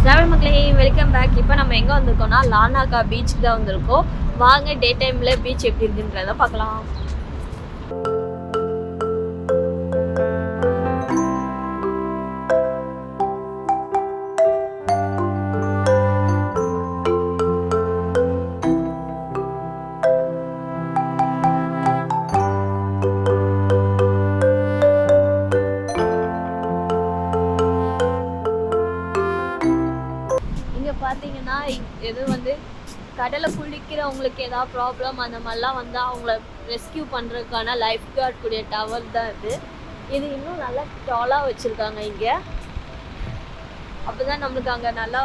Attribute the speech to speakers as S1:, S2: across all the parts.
S1: Travel மக்களே welcome back. இப்போ நம்ம எங்கே வந்திருக்கோம்னா லார்னாக்கா பீச்சுக்கு தான் வந்திருக்கோம். வாங்க டே டைமில் பீச் எப்படி இருக்குன்றத பார்க்கலாம். பார்த்தீங்கன்னா எது வந்து கடலை குளிக்கிறவங்களுக்கு ஏதாவது ப்ராப்ளம் அந்த மாதிரிலாம் வந்து அவங்கள ரெஸ்கியூ பண்ணுறதுக்கான லைஃப் கார்ட் கூடிய டவர் தான் இது இன்னும் நல்லா டாலாக வச்சுருக்காங்க இங்கே. அப்போ தான் நம்மளுக்கு அங்கே நல்லா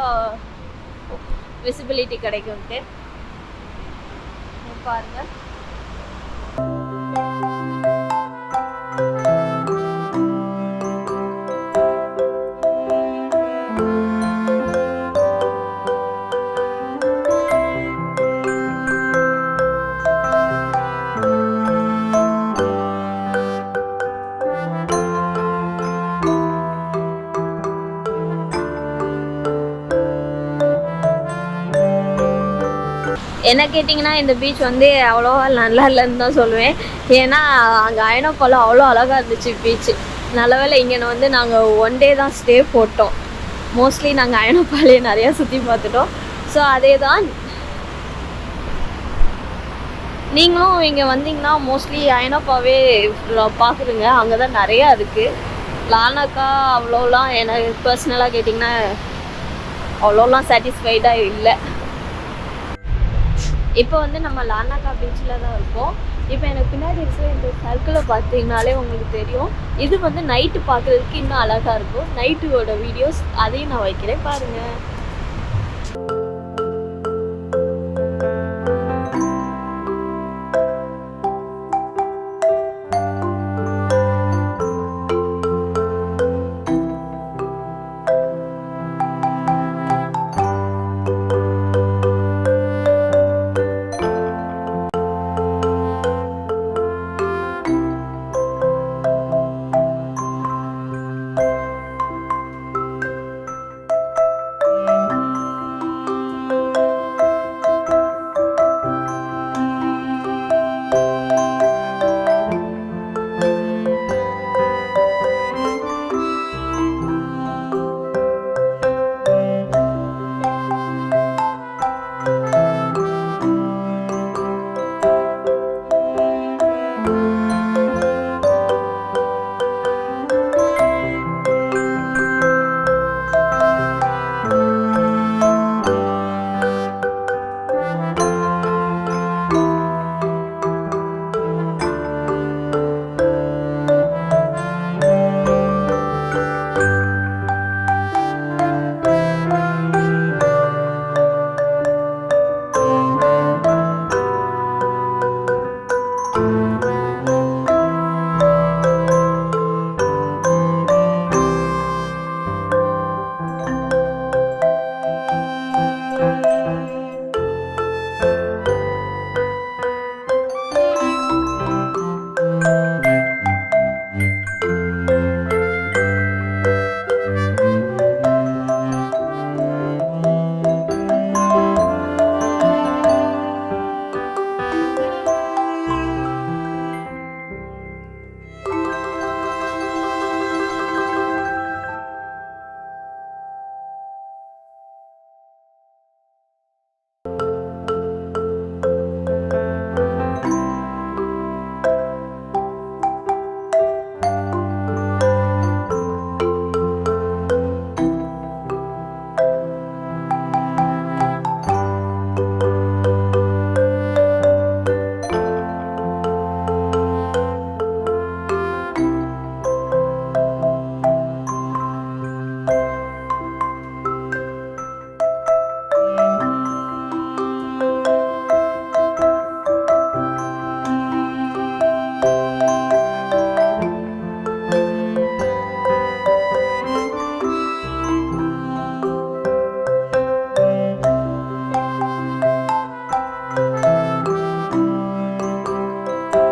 S1: விசிபிலிட்டி கிடைக்கும்ட்டு பாருங்கள். என்ன கேட்டிங்கன்னா இந்த பீச் வந்து அவ்வளோவா நல்லா இல்லைன்னு தான் சொல்லுவேன். ஏன்னா அங்கே அயனப்பாலம் அவ்வளோ அழகாக இருந்துச்சு பீச்சு. நல்ல வேளை இங்கே வந்து நாங்கள் ஒன் டே தான் ஸ்டே போட்டோம். மோஸ்ட்லி நாங்கள் அயனப்பாலே நிறையா சுற்றி பார்த்துட்டோம். ஸோ அதே தான் நீங்களும் இங்கே வந்தீங்கன்னா மோஸ்ட்லி அயனப்பாவே பார்க்குறீங்க. அங்கே தான் நிறையா இருக்குது. லார்னாக்கா அவ்வளோலாம் எனக்கு பர்சனலாக கேட்டிங்கன்னா அவ்வளோலாம் சாட்டிஸ்ஃபைடாக இல்லை. இப்போ வந்து நம்ம லார்னாக்கா பீச்சில் தான் இருக்கோம். இப்போ எனக்கு பின்னாடி இருக்கிற இந்த சர்க்கிளை பார்த்தீங்கனாலே உங்களுக்கு தெரியும். இது வந்து நைட்டு பார்க்குறதுக்கு இன்னும் அழகாக இருக்கும். நைட்டோட வீடியோஸ் அதையும் நான் வைக்கிறேன் பாருங்கள்.